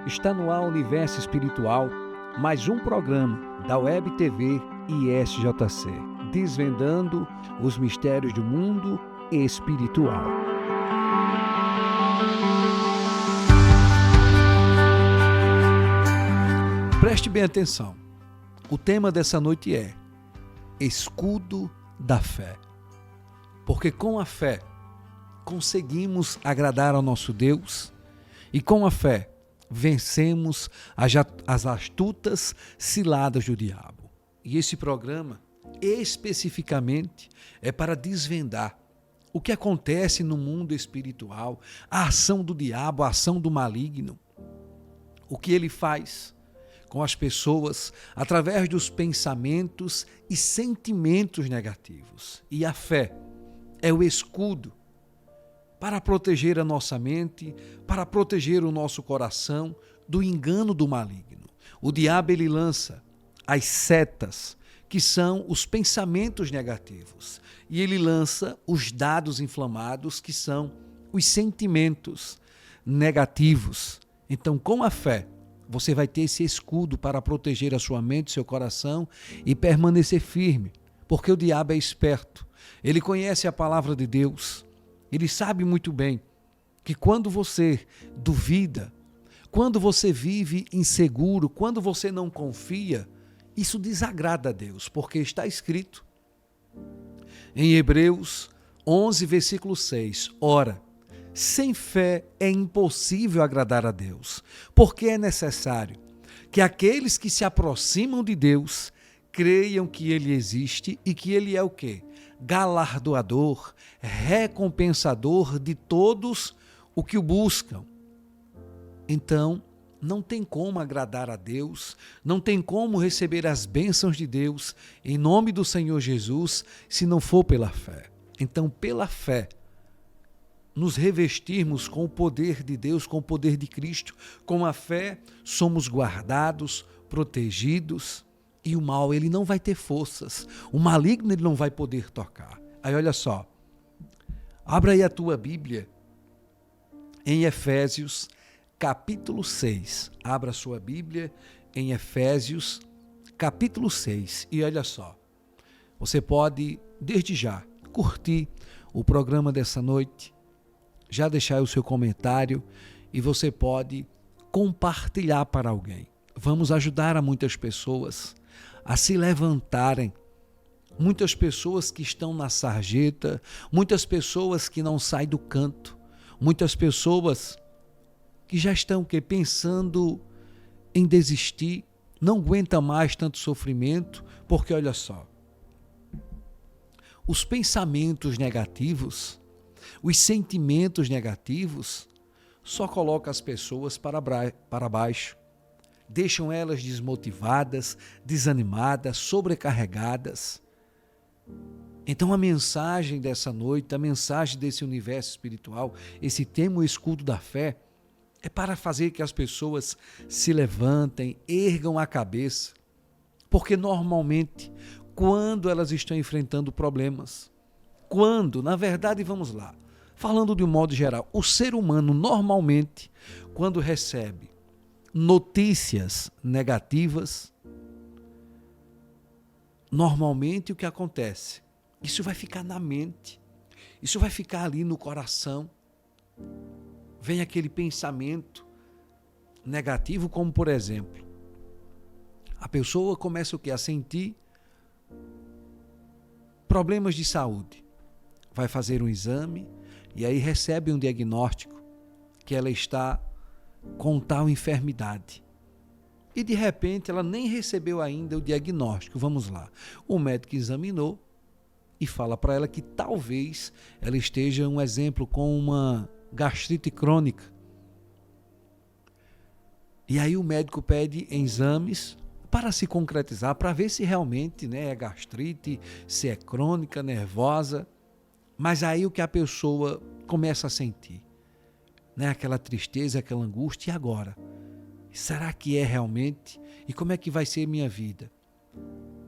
Está no ar Universo Espiritual, mais um programa da Web TV e SJC, desvendando os mistérios do mundo espiritual. Preste bem atenção. O tema dessa noite é Escudo da Fé. Porque com a fé conseguimos agradar ao nosso Deus e com a fé vencemos as astutas ciladas do diabo. E esse programa, especificamente, é para desvendar o que acontece no mundo espiritual, a ação do diabo, a ação do maligno, o que ele faz com as pessoas através dos pensamentos e sentimentos negativos. E a fé é o escudo para proteger a nossa mente, para proteger o nosso coração do engano do maligno. O diabo, ele lança as setas, que são os pensamentos negativos, e ele lança os dados inflamados, que são os sentimentos negativos. Então, com a fé, você vai ter esse escudo para proteger a sua mente, seu coração e permanecer firme, porque o diabo é esperto. Ele conhece a palavra de Deus. Ele sabe muito bem que quando você duvida, quando você vive inseguro, quando você não confia, isso desagrada a Deus, porque está escrito em Hebreus 11, versículo 6, ora, sem fé é impossível agradar a Deus, porque é necessário que aqueles que se aproximam de Deus creiam que Ele existe e que Ele é o quê? Galardoador, recompensador de todos o que o buscam. Então, não tem como agradar a Deus, não tem como receber as bênçãos de Deus em nome do Senhor Jesus, se não for pela fé. Então, pela fé, nos revestirmos com o poder de Deus, com o poder de Cristo, com a fé, somos guardados, protegidos, e o mal, ele não vai ter forças. O maligno, ele não vai poder tocar. Aí, olha só. Abra aí a tua Bíblia em Efésios, capítulo 6. Abra a sua Bíblia em Efésios, capítulo 6. E olha só. Você pode, desde já, curtir o programa dessa noite, já deixar o seu comentário e você pode compartilhar para alguém. Vamos ajudar a muitas pessoas a se levantarem, muitas pessoas que estão na sarjeta, muitas pessoas que não saem do canto, muitas pessoas que já estão pensando em desistir, não aguentam mais tanto sofrimento, porque olha só, os pensamentos negativos, os sentimentos negativos só colocam as pessoas para baixo, deixam elas desmotivadas, desanimadas, sobrecarregadas. Então a mensagem dessa noite, a mensagem desse universo espiritual, esse tema, o escudo da fé, é para fazer que as pessoas se levantem, ergam a cabeça, porque normalmente, quando elas estão enfrentando problemas, na verdade, vamos lá, falando de um modo geral, o ser humano normalmente, quando recebe notícias negativas, normalmente o que acontece? Isso vai ficar na mente, isso vai ficar ali no coração. Vem aquele pensamento negativo, como por exemplo, a pessoa começa o quê? A sentir problemas de saúde. Vai fazer um exame e aí recebe um diagnóstico que ela está com tal enfermidade. E de repente ela nem recebeu ainda o diagnóstico. Vamos lá. O médico examinou e fala para ela que talvez ela esteja, um exemplo, com uma gastrite crônica. E aí o médico pede exames para se concretizar, para ver se realmente é gastrite, se é crônica, nervosa. Mas aí o que a pessoa começa a sentir? Aquela tristeza, aquela angústia, e agora? Será que é realmente? E como é que vai ser minha vida?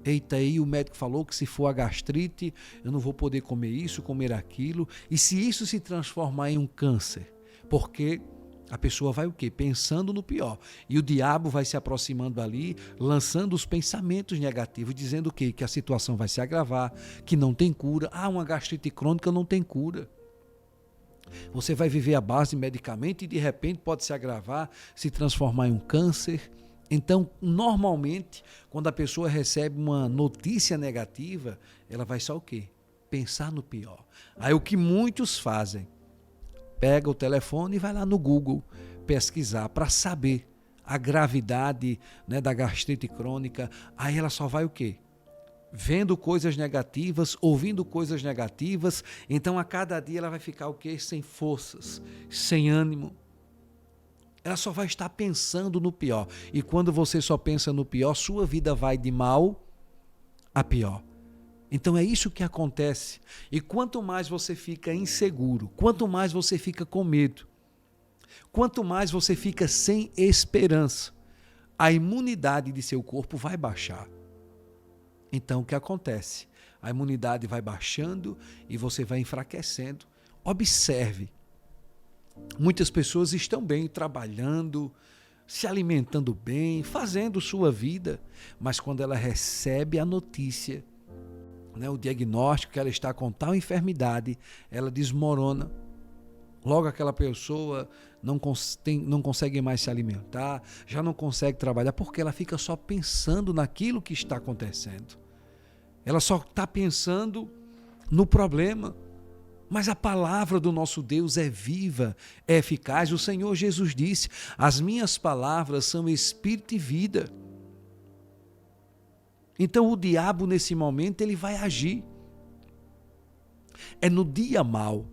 Eita, aí o médico falou que se for a gastrite, eu não vou poder comer isso, comer aquilo. E se isso se transformar em um câncer? Porque A pessoa vai o quê? Pensando no pior. E o diabo vai se aproximando ali, lançando os pensamentos negativos, dizendo o quê? Que a situação vai se agravar, que não tem cura. Uma gastrite crônica não tem cura. Você vai viver à base de medicamento e de repente pode se agravar, se transformar em um câncer. Então, normalmente, quando a pessoa recebe uma notícia negativa, ela vai só o quê? Pensar no pior. Aí o que muitos fazem? Pega o telefone e vai lá no Google pesquisar para saber a gravidade, né, da gastrite crônica. Aí ela só vai o quê? Vendo coisas negativas, ouvindo coisas negativas. Então a cada dia ela vai ficar o quê? Sem forças, sem ânimo. Ela só vai estar pensando no pior. E quando você só pensa no pior, sua vida vai de mal a pior. Então é isso que acontece. E quanto mais você fica inseguro, quanto mais você fica com medo, quanto mais você fica sem esperança, a imunidade de seu corpo vai baixar. Então o que acontece? A imunidade vai baixando e você vai enfraquecendo. Observe. Muitas pessoas estão bem, trabalhando, se alimentando bem, fazendo sua vida, mas quando ela recebe a notícia, né, o diagnóstico que ela está com tal enfermidade, ela desmorona. Logo aquela pessoa não consegue mais se alimentar, já não consegue trabalhar, porque ela fica só pensando naquilo que está acontecendo. Ela só está pensando no problema. Mas a palavra do nosso Deus é viva, é eficaz. O Senhor Jesus disse: as minhas palavras são espírito e vida. Então o diabo nesse momento ele vai agir. É no dia mau,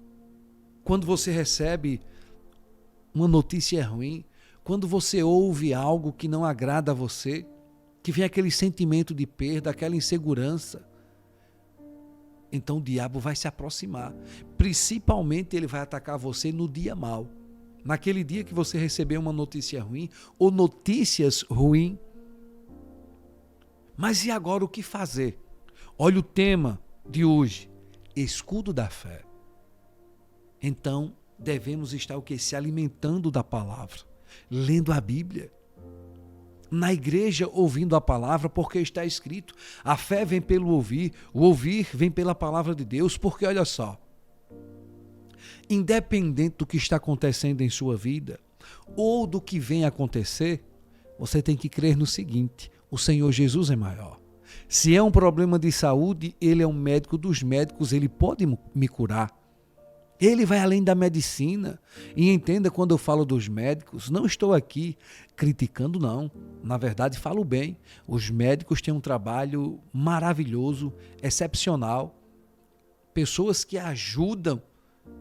quando você recebe uma notícia ruim, quando você ouve algo que não agrada a você, que vem aquele sentimento de perda, aquela insegurança. Então o diabo vai se aproximar. Principalmente ele vai atacar você no dia mau. Naquele dia que você recebeu uma notícia ruim ou notícias ruins. Mas e agora o que fazer? Olha o tema de hoje: escudo da fé. Então devemos estar o quê? Se alimentando da palavra, lendo a Bíblia. Na igreja ouvindo a palavra, porque está escrito: a fé vem pelo ouvir, o ouvir vem pela palavra de Deus. Porque olha só, independente do que está acontecendo em sua vida ou do que vem acontecer, você tem que crer no seguinte: o Senhor Jesus é maior. Se é um problema de saúde, Ele é um médico dos médicos, Ele pode me curar. Ele vai além da medicina. E entenda, quando eu falo dos médicos, não estou aqui criticando, não. Na verdade, falo bem. Os médicos têm um trabalho maravilhoso, excepcional. Pessoas que ajudam,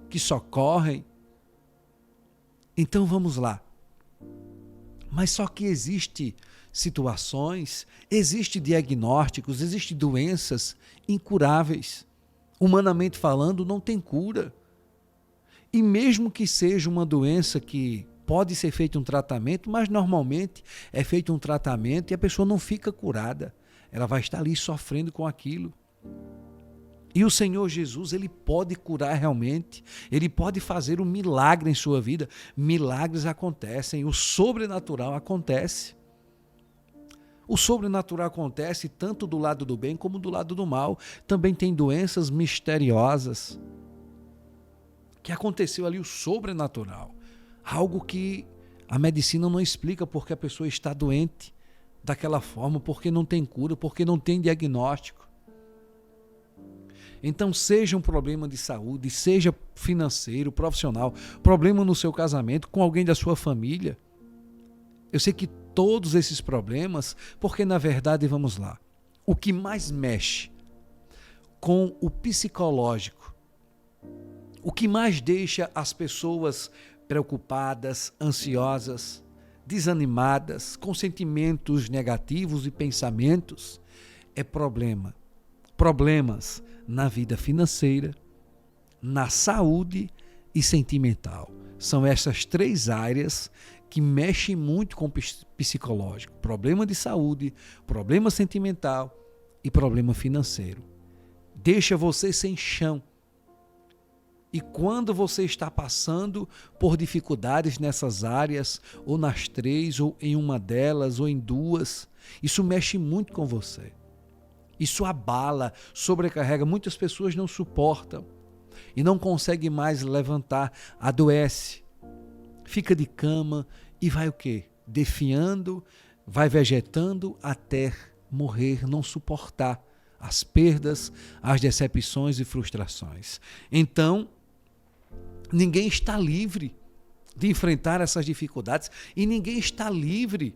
que socorrem. Então vamos lá. Mas só que existe situações, existe diagnósticos, existem doenças incuráveis. Humanamente falando, não tem cura. E mesmo que seja uma doença que pode ser feito um tratamento, mas normalmente é feito um tratamento e a pessoa não fica curada. Ela vai estar ali sofrendo com aquilo. E o Senhor Jesus, Ele pode curar realmente. Ele pode fazer um milagre em sua vida. Milagres acontecem, o sobrenatural acontece. O sobrenatural acontece tanto do lado do bem como do lado do mal. Também tem doenças misteriosas. Que aconteceu ali o sobrenatural. Algo que a medicina não explica porque a pessoa está doente daquela forma, porque não tem cura, porque não tem diagnóstico. Então, seja um problema de saúde, seja financeiro, profissional, problema no seu casamento, com alguém da sua família. Eu sei que todos esses problemas, porque na verdade, vamos lá, o que mais mexe com o psicológico, o que mais deixa as pessoas preocupadas, ansiosas, desanimadas, com sentimentos negativos e pensamentos, é problemas na vida financeira, na saúde e sentimental. São essas três áreas que mexem muito com o psicológico: problema de saúde, problema sentimental e problema financeiro. Deixa você sem chão. E quando você está passando por dificuldades nessas áreas, ou nas 3, ou em uma delas, ou em 2, isso mexe muito com você. Isso abala, sobrecarrega. Muitas pessoas não suportam e não conseguem mais levantar, adoece, fica de cama e vai o quê? Definhando, vai vegetando até morrer, não suportar as perdas, as decepções e frustrações. Então, ninguém está livre de enfrentar essas dificuldades e ninguém está livre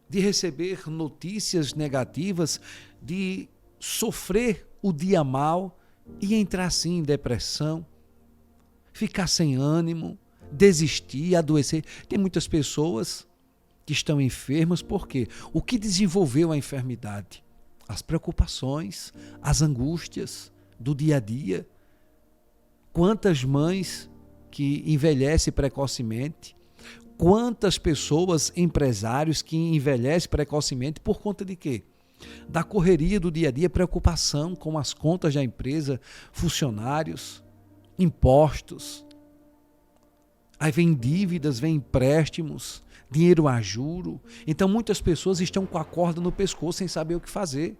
de receber notícias negativas, de sofrer o dia mal e entrar assim em depressão, ficar sem ânimo, desistir, adoecer. Tem muitas pessoas que estão enfermas porque o que desenvolveu a enfermidade? As preocupações, as angústias do dia a dia. Quantas mães que envelhecem precocemente, quantas pessoas, empresários que envelhecem precocemente por conta de quê? Da correria do dia a dia, preocupação com as contas da empresa, funcionários, impostos. Aí vem dívidas, vem empréstimos, dinheiro a juro. Então muitas pessoas estão com a corda no pescoço sem saber o que fazer.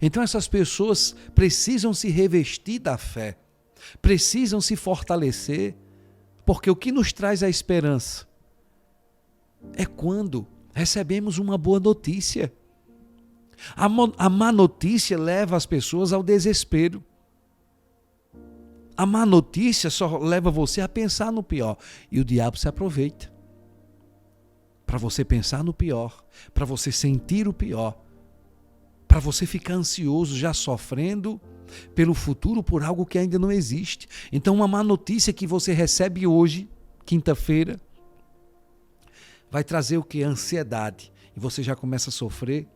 Então essas pessoas precisam se revestir da fé, precisam se fortalecer, porque o que nos traz a esperança é quando recebemos uma boa notícia. A má notícia leva as pessoas ao desespero. A má notícia só leva você a pensar no pior. E o diabo se aproveita para você pensar no pior, para você sentir o pior, para você ficar ansioso, já sofrendo pelo futuro, por algo que ainda não existe. Então, uma má notícia que você recebe hoje, quinta-feira, vai trazer o que? Ansiedade. E você já começa a sofrer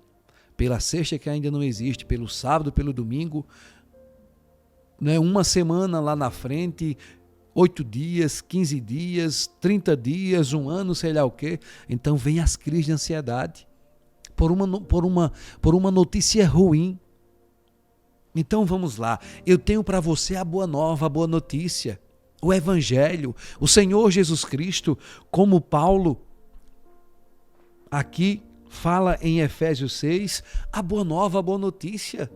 pela sexta que ainda não existe, pelo sábado, pelo domingo, né? Uma semana lá na frente, 8 dias, 15 dias, 30 dias, 1 ano, sei lá o quê. Então vem as crises de ansiedade por uma notícia ruim. Então vamos lá, eu tenho para você a boa nova, a boa notícia, o Evangelho, o Senhor Jesus Cristo, como Paulo aqui fala em Efésios 6, a boa nova, a boa notícia,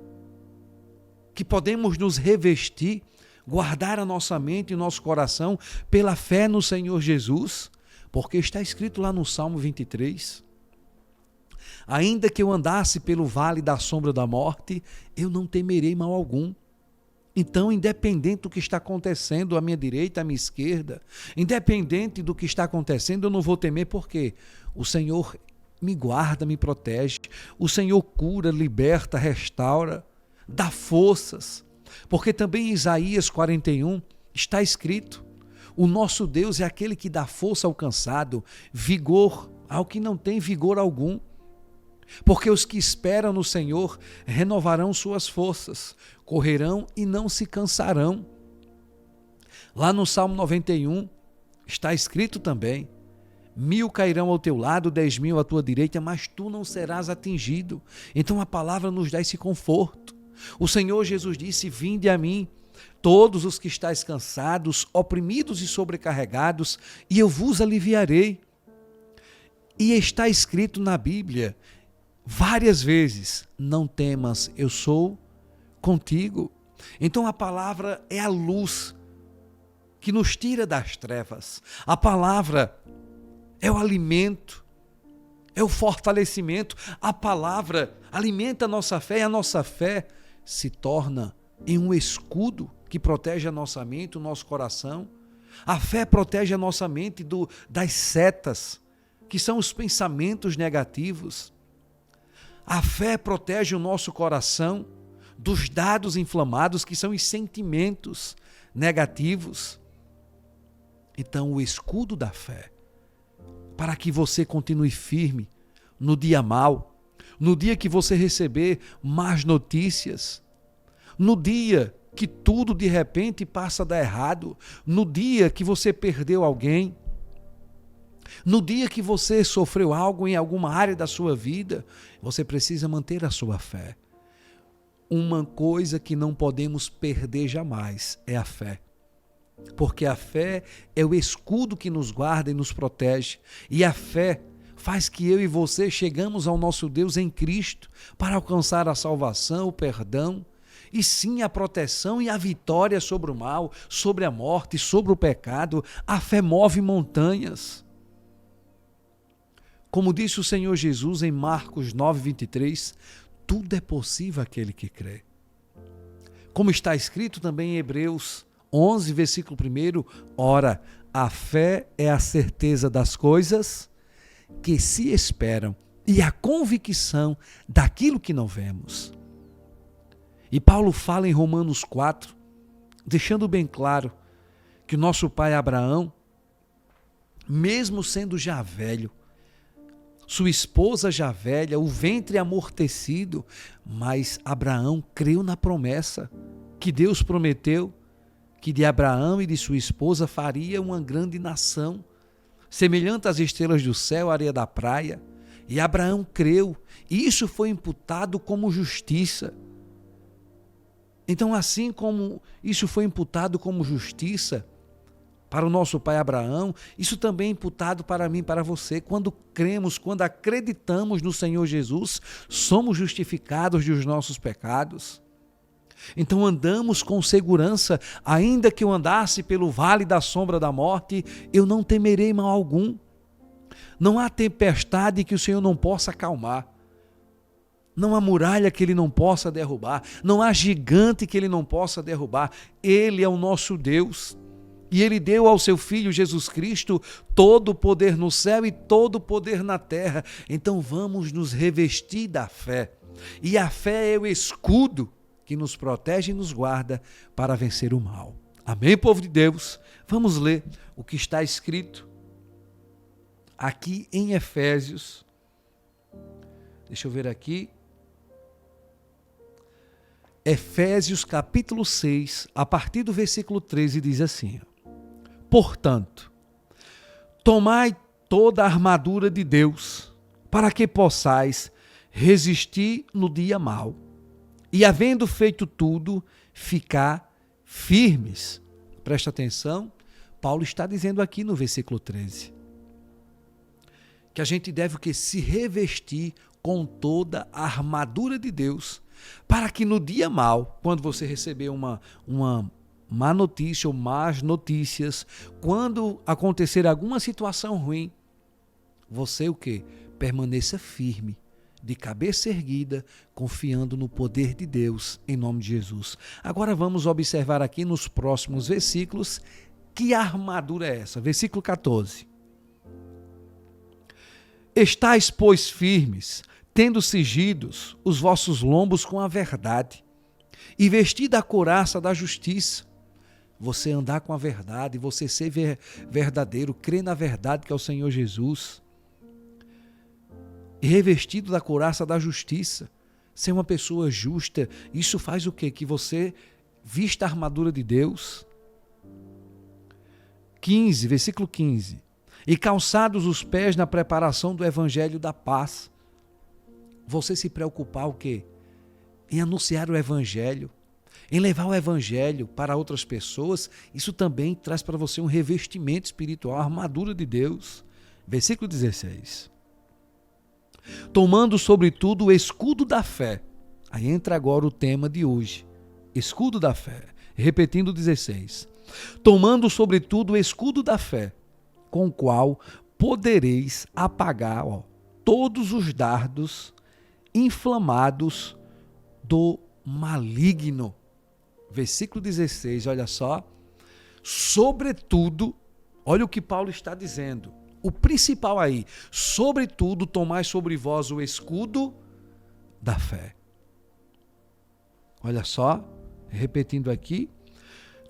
que podemos nos revestir, guardar a nossa mente e nosso coração pela fé no Senhor Jesus, porque está escrito lá no Salmo 23, ainda que eu andasse pelo vale da sombra da morte, eu não temerei mal algum. Então, independente do que está acontecendo à minha direita, à minha esquerda, independente do que está acontecendo, eu não vou temer, porque o Senhor me guarda, me protege, o Senhor cura, liberta, restaura, dá forças, porque também em Isaías 41 está escrito, o nosso Deus é aquele que dá força ao cansado, vigor ao que não tem vigor algum. Porque os que esperam no Senhor renovarão suas forças, correrão e não se cansarão. Lá no Salmo 91 está escrito também, 1000 cairão ao teu lado, 10.000 à tua direita, mas tu não serás atingido. Então a palavra nos dá esse conforto. O Senhor Jesus disse, vinde a mim, todos os que estáis cansados, oprimidos e sobrecarregados, e eu vos aliviarei. E está escrito na Bíblia, várias vezes, não temas, eu sou contigo. Então a palavra é a luz que nos tira das trevas. A palavra é o alimento, é o fortalecimento. A palavra alimenta a nossa fé e a nossa fé se torna em um escudo que protege a nossa mente, o nosso coração. A fé protege a nossa mente das setas, que são os pensamentos negativos. A fé protege o nosso coração dos dados inflamados, que são os sentimentos negativos. Então, o escudo da fé, para que você continue firme no dia mau, no dia que você receber más notícias, no dia que tudo de repente passa a dar errado, no dia que você perdeu alguém, no dia que você sofreu algo em alguma área da sua vida, você precisa manter a sua fé. uma coisa que não podemos perder jamais é a fé. Porque a fé é o escudo que nos guarda e nos protege. E a fé faz que eu e você chegamos ao nosso Deus em Cristo para alcançar a salvação, o perdão, e sim a proteção e a vitória sobre o mal, sobre a morte, sobre o pecado. A fé move montanhas. Como disse o Senhor Jesus em Marcos 9:23, tudo é possível àquele que crê. Como está escrito também em Hebreus 11, versículo 1, ora, a fé é a certeza das coisas que se esperam e a convicção daquilo que não vemos. E Paulo fala em Romanos 4, deixando bem claro que o nosso pai Abraão, mesmo sendo já velho, sua esposa já velha, o ventre amortecido, mas Abraão creu na promessa que Deus prometeu, que de Abraão e de sua esposa faria uma grande nação, semelhante às estrelas do céu, à areia da praia. E Abraão creu, e isso foi imputado como justiça. Então, assim como isso foi imputado como justiça para o nosso pai Abraão, isso também é imputado para mim e para você. Quando cremos, quando acreditamos no Senhor Jesus, somos justificados dos nossos pecados. Então andamos com segurança, ainda que eu andasse pelo vale da sombra da morte, eu não temerei mal algum. Não há tempestade que o Senhor não possa acalmar. Não há muralha que Ele não possa derrubar. Não há gigante que Ele não possa derrubar. Ele é o nosso Deus. E Ele deu ao seu Filho Jesus Cristo todo o poder no céu e todo o poder na terra. Então vamos nos revestir da fé. E a fé é o escudo que nos protege e nos guarda para vencer o mal. Amém, povo de Deus? Vamos ler o que está escrito aqui em Efésios. Deixa eu ver aqui. Efésios capítulo 6, a partir do versículo 13, diz assim: portanto, tomai toda a armadura de Deus, para que possais resistir no dia mau, e havendo feito tudo, ficar firmes. Presta atenção, Paulo está dizendo aqui no versículo 13, que a gente deve o quê? Se revestir com toda a armadura de Deus, para que no dia mau, quando você receber uma má notícia ou más notícias, quando acontecer alguma situação ruim, você o quê? Permaneça firme, de cabeça erguida, confiando no poder de Deus, em nome de Jesus. Agora vamos observar aqui nos próximos versículos que armadura é essa. Versículo 14. Estais, pois, firmes, tendo cingidos os vossos lombos com a verdade, e vestida a couraça da justiça. Você andar com a verdade, você ser verdadeiro, crer na verdade que é o Senhor Jesus. E revestido da couraça da justiça, ser uma pessoa justa, isso faz o quê? Que você vista a armadura de Deus. 15, versículo 15. E calçados os pés na preparação do evangelho da paz. Você se preocupar o quê? Em anunciar o evangelho, em levar o evangelho para outras pessoas, isso também traz para você um revestimento espiritual, a armadura de Deus. Versículo 16. Tomando sobretudo o escudo da fé. Aí entra agora o tema de hoje. Escudo da fé. Repetindo 16. Tomando sobretudo o escudo da fé, com o qual podereis apagar todos os dardos inflamados do maligno. Versículo 16, olha só. Sobretudo, olha o que Paulo está dizendo. O principal aí, sobretudo, tomai sobre vós o escudo da fé. Olha só, repetindo aqui.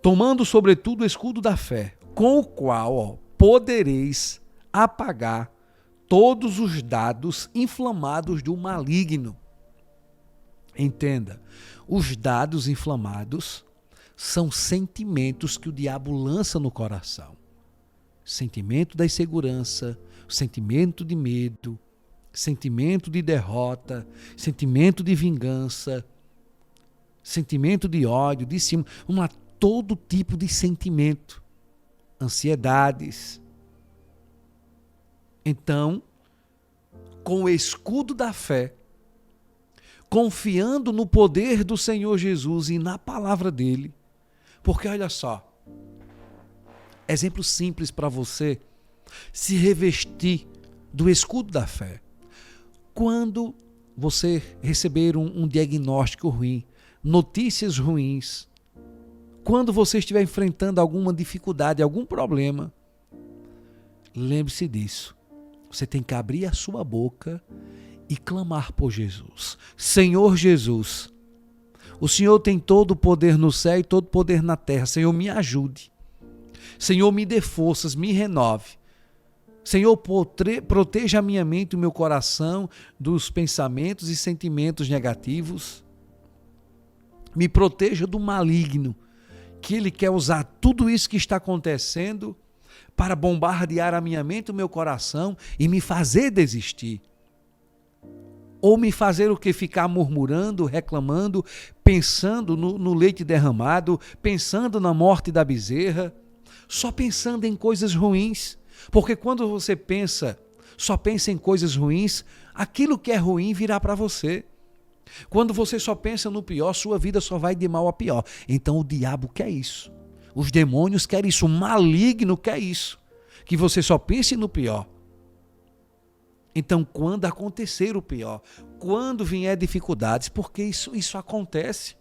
Tomando sobretudo o escudo da fé, com o qual podereis apagar todos os dardos inflamados do maligno. Entenda, os dardos inflamados são sentimentos que o diabo lança no coração. Sentimento da insegurança, sentimento de medo, sentimento de derrota, sentimento de vingança. sentimento de ódio, de ciúme, todo tipo de sentimento, ansiedades. Então, com o escudo da fé, confiando no poder do Senhor Jesus e na palavra dele, porque olha só, exemplo simples para você se revestir do escudo da fé. Quando você receber um diagnóstico ruim, notícias ruins, quando você estiver enfrentando alguma dificuldade, algum problema, lembre-se disso. Você tem que abrir a sua boca e clamar por Jesus. Senhor Jesus, o Senhor tem todo o poder no céu e todo o poder na terra. Senhor, me ajude. Senhor, me dê forças, me renove. Senhor, proteja a minha mente e o meu coração dos pensamentos e sentimentos negativos. Me proteja do maligno, que ele quer usar tudo isso que está acontecendo para bombardear a minha mente e o meu coração e me fazer desistir. Ou me fazer o que? Ficar murmurando, reclamando, pensando no leite derramado, pensando na morte da bezerra, só pensando em coisas ruins. Porque quando você só pensa em coisas ruins, aquilo que é ruim virá para você. Quando você só pensa no pior, sua vida só vai de mal a pior. Então o diabo quer isso. Os demônios querem isso. O maligno quer isso. Que você só pense no pior. Então quando acontecer o pior, quando vier dificuldades, porque isso acontece.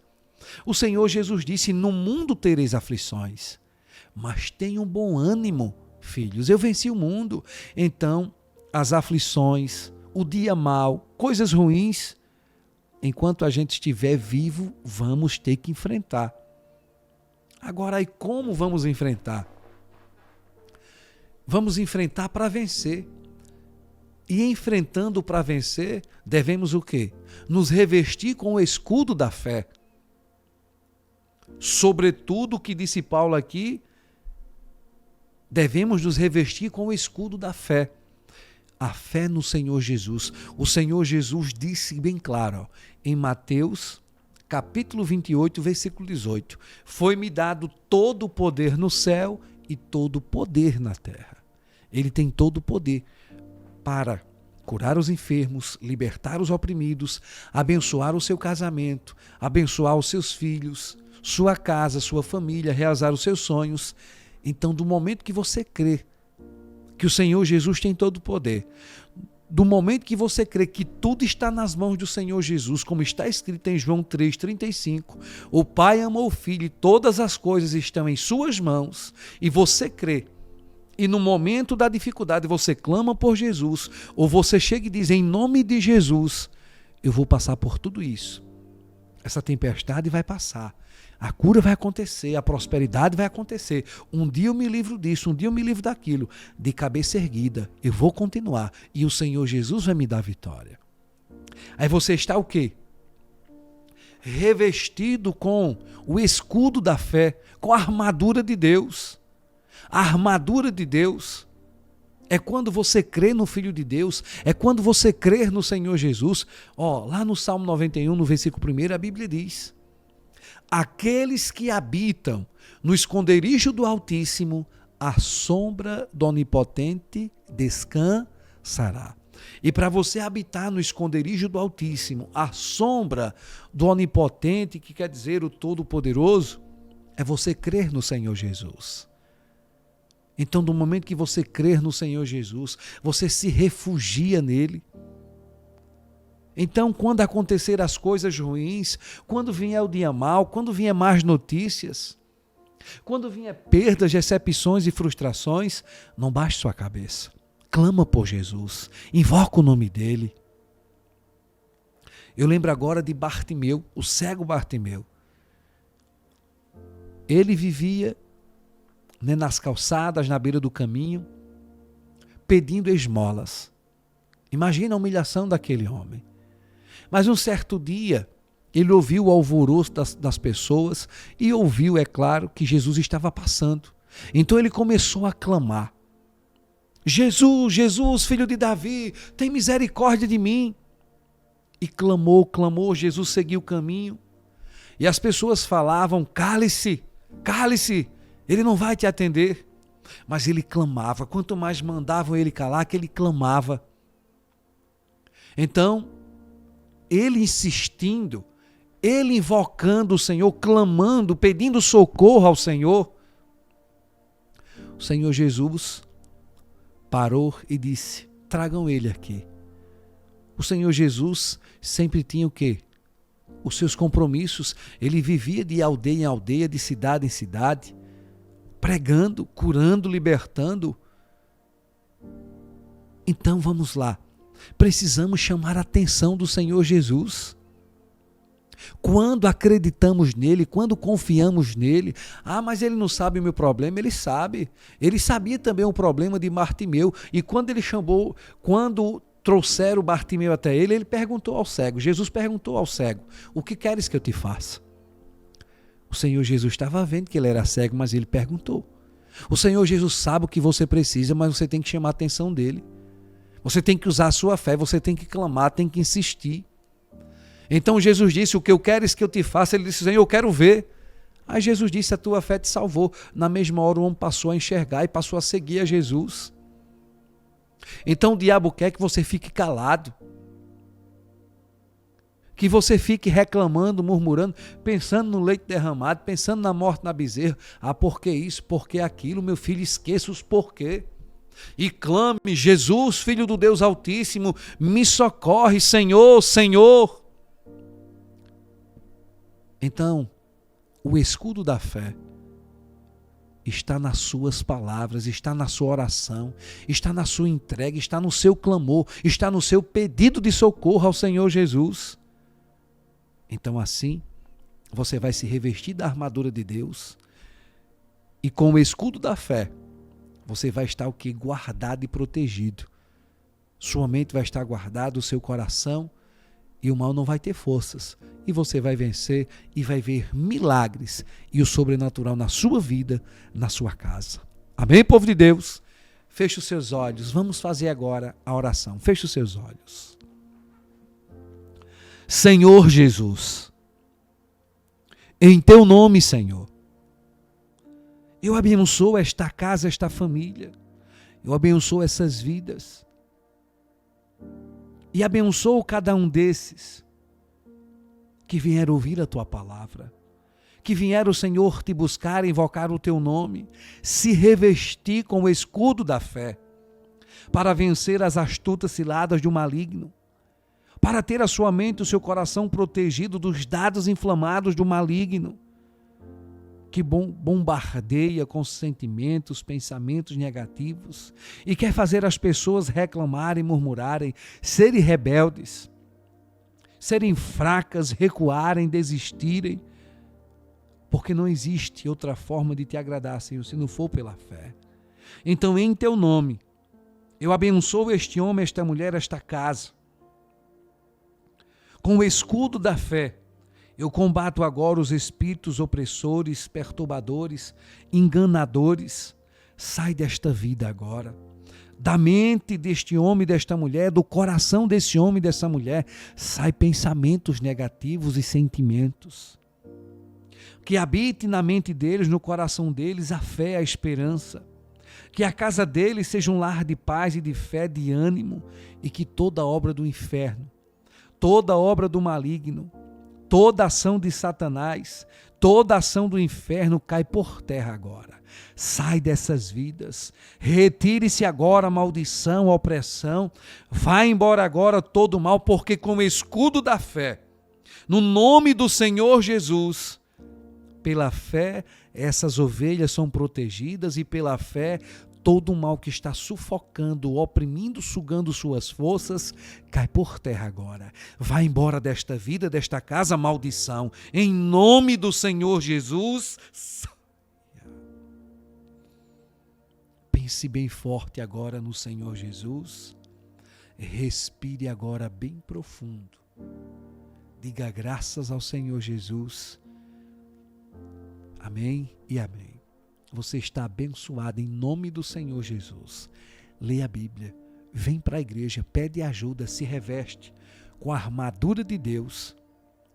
O Senhor Jesus disse, no mundo tereis aflições, mas tenham bom ânimo, filhos, eu venci o mundo. Então, as aflições, o dia mau, coisas ruins, enquanto a gente estiver vivo, vamos ter que enfrentar. Agora, e como vamos enfrentar? Vamos enfrentar para vencer. E enfrentando para vencer, devemos o quê? Nos revestir com o escudo da fé. Sobretudo, o que disse Paulo aqui, devemos nos revestir com o escudo da fé. A fé no Senhor Jesus. O Senhor Jesus disse bem claro, em Mateus, capítulo 28, versículo 18. Foi-me dado todo o poder no céu e todo o poder na terra. Ele tem todo o poder para curar os enfermos, libertar os oprimidos, abençoar o seu casamento, abençoar os seus filhos, sua casa, sua família, realizar os seus sonhos. Então, do momento que você crê que o Senhor Jesus tem todo o poder, do momento que você crê que tudo está nas mãos do Senhor Jesus, como está escrito em João 3,35, o Pai amou o Filho e todas as coisas estão em suas mãos, e você crê, e no momento da dificuldade você clama por Jesus, ou você chega e diz, em nome de Jesus, eu vou passar por tudo isso. Essa tempestade vai passar. A cura vai acontecer, a prosperidade vai acontecer. Um dia eu me livro disso, um dia eu me livro daquilo. De cabeça erguida, eu vou continuar. E o Senhor Jesus vai me dar vitória. Aí você está o quê? Revestido com o escudo da fé, com a armadura de Deus. A armadura de Deus é quando você crê no Filho de Deus, é quando você crê no Senhor Jesus. Lá no Salmo 91, no versículo 1, a Bíblia diz: aqueles que habitam no esconderijo do Altíssimo, a sombra do Onipotente descansará. E para você habitar no esconderijo do Altíssimo, a sombra do Onipotente, que quer dizer o Todo-Poderoso, é você crer no Senhor Jesus. Então, do momento que você crer no Senhor Jesus, você se refugia nele. Então, quando acontecer as coisas ruins, quando vier o dia mau, quando vier más notícias, quando vier perdas, decepções e frustrações, não baixe sua cabeça. Clama por Jesus, invoca o nome dele. Eu lembro agora de Bartimeu, o cego Bartimeu. Ele vivia nas calçadas, na beira do caminho, pedindo esmolas. Imagina a humilhação daquele homem. Mas um certo dia, ele ouviu o alvoroço das pessoas e ouviu, é claro, que Jesus estava passando. Então ele começou a clamar: Jesus, Jesus, filho de Davi, tem misericórdia de mim. E clamou, Jesus seguiu o caminho. E as pessoas falavam: cale-se, cale-se, ele não vai te atender. Mas ele clamava, quanto mais mandavam ele calar, que ele clamava. Então, ele insistindo, ele invocando o Senhor, clamando, pedindo socorro ao Senhor, o Senhor Jesus parou e disse: tragam ele aqui. O Senhor Jesus sempre tinha o quê? Os seus compromissos. Ele vivia de aldeia em aldeia, de cidade em cidade, pregando, curando, libertando. Então vamos lá. Precisamos chamar a atenção do Senhor Jesus. Quando acreditamos nele, quando confiamos nele, mas ele não sabe o meu problema. Ele sabe. Ele sabia também o problema de Bartimeu. E quando ele chamou, quando trouxeram Bartimeu até ele, ele perguntou ao cego. Jesus perguntou ao cego: o que queres que eu te faça? O Senhor Jesus estava vendo que ele era cego, mas ele perguntou. O Senhor Jesus sabe o que você precisa, mas você tem que chamar a atenção dele. Você tem que usar a sua fé, você tem que clamar, tem que insistir. Então Jesus disse: o que eu queres que eu te faça? Ele disse: Senhor, eu quero ver. Aí Jesus disse: a tua fé te salvou. Na mesma hora o homem passou a enxergar e passou a seguir a Jesus. Então o diabo quer que você fique calado, que você fique reclamando, murmurando, pensando no leite derramado, pensando na morte na bezerra. Por que isso? Por que aquilo? Meu filho, esqueça os porquê. E clame: Jesus, Filho do Deus Altíssimo, me socorre, Senhor, Senhor. Então, o escudo da fé está nas suas palavras, está na sua oração, está na sua entrega, está no seu clamor, está no seu pedido de socorro ao Senhor Jesus. Então assim, você vai se revestir da armadura de Deus e com o escudo da fé, você vai estar o quê? Guardado e protegido. Sua mente vai estar guardada, o seu coração, e o mal não vai ter forças. E você vai vencer e vai ver milagres e o sobrenatural na sua vida, na sua casa. Amém, povo de Deus? Feche os seus olhos. Vamos fazer agora a oração. Feche os seus olhos. Senhor Jesus, em teu nome, Senhor, eu abençoo esta casa, esta família. Eu abençoo essas vidas. E abençoo cada um desses que vieram ouvir a tua palavra, que vieram, Senhor, te buscar, invocar o teu nome, se revestir com o escudo da fé, para vencer as astutas ciladas do maligno, para ter a sua mente e o seu coração protegido dos dardos inflamados do maligno, que bombardeia com sentimentos, pensamentos negativos e quer fazer as pessoas reclamarem, murmurarem, serem rebeldes, serem fracas, recuarem, desistirem, porque não existe outra forma de te agradar, Senhor, se não for pela fé. Então, em teu nome, eu abençoo este homem, esta mulher, esta casa. Com o escudo da fé, eu combato agora os espíritos opressores, perturbadores, enganadores. Sai desta vida agora. Da mente deste homem, desta mulher, do coração desse homem, dessa mulher, sai pensamentos negativos e sentimentos. Que habite na mente deles, no coração deles, a fé, a esperança. Que a casa deles seja um lar de paz e de fé, de ânimo, e que toda obra do inferno, toda obra do maligno, toda ação de Satanás, toda ação do inferno cai por terra agora. Sai dessas vidas, retire-se agora a maldição, a opressão, vai embora agora todo o mal, porque com o escudo da fé, no nome do Senhor Jesus, pela fé essas ovelhas são protegidas e pela fé todo o mal que está sufocando, oprimindo, sugando suas forças, cai por terra agora. Vai embora desta vida, desta casa, maldição. Em nome do Senhor Jesus. Pense bem forte agora no Senhor Jesus. Respire agora bem profundo. Diga graças ao Senhor Jesus. Amém e amém. Você está abençoado em nome do Senhor Jesus. Leia a Bíblia, vem para a igreja, pede ajuda, se reveste com a armadura de Deus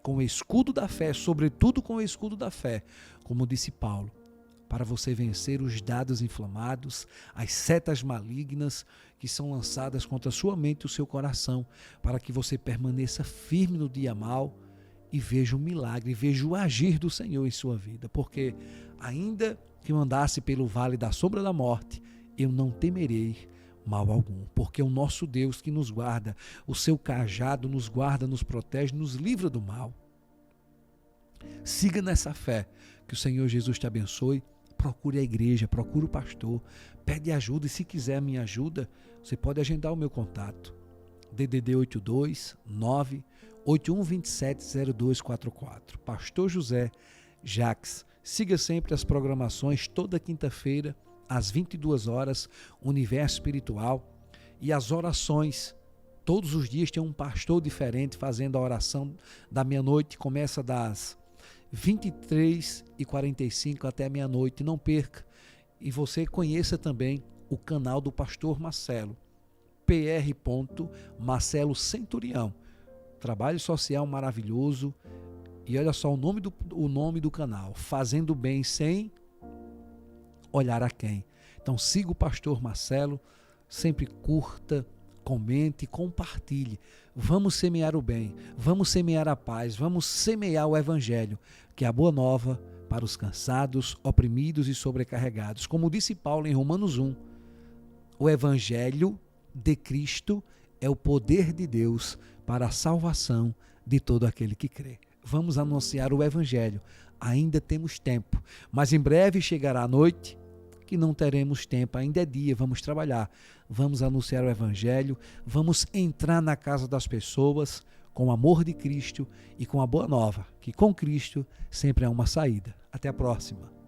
com o escudo da fé, sobretudo com o escudo da fé, como disse Paulo, para você vencer os dardos inflamados, as setas malignas que são lançadas contra a sua mente e o seu coração, para que você permaneça firme no dia mau e veja o milagre, veja o agir do Senhor em sua vida. Porque ainda que eu andasse pelo vale da sombra da morte, eu não temerei mal algum, porque o nosso Deus que nos guarda, o seu cajado nos guarda, nos protege, nos livra do mal. Siga nessa fé, que o Senhor Jesus te abençoe. Procure a igreja, procure o pastor, pede ajuda, e se quiser a minha ajuda, você pode agendar o meu contato. DDD 82 98127 0244. Pastor José Jacques. Siga sempre as programações, toda quinta-feira, às 22 horas, Universo Espiritual, e as orações. Todos os dias tem um pastor diferente fazendo a oração da meia-noite, começa das 23h45 até a meia-noite. Não perca. E você conheça também o canal do pastor Marcelo, PR. Marcelo Centurião. Trabalho social maravilhoso. E olha só o nome do canal, Fazendo Bem Sem Olhar a Quem. Então siga o pastor Marcelo, sempre curta, comente, compartilhe. Vamos semear o bem, vamos semear a paz, vamos semear o evangelho, que é a boa nova para os cansados, oprimidos e sobrecarregados. Como disse Paulo em Romanos 1, o evangelho de Cristo é o poder de Deus para a salvação de todo aquele que crê. Vamos anunciar o evangelho. Ainda temos tempo, mas em breve chegará a noite que não teremos tempo, ainda é dia, vamos trabalhar, vamos anunciar o evangelho, vamos entrar na casa das pessoas com o amor de Cristo e com a boa nova, que com Cristo sempre há uma saída. Até a próxima.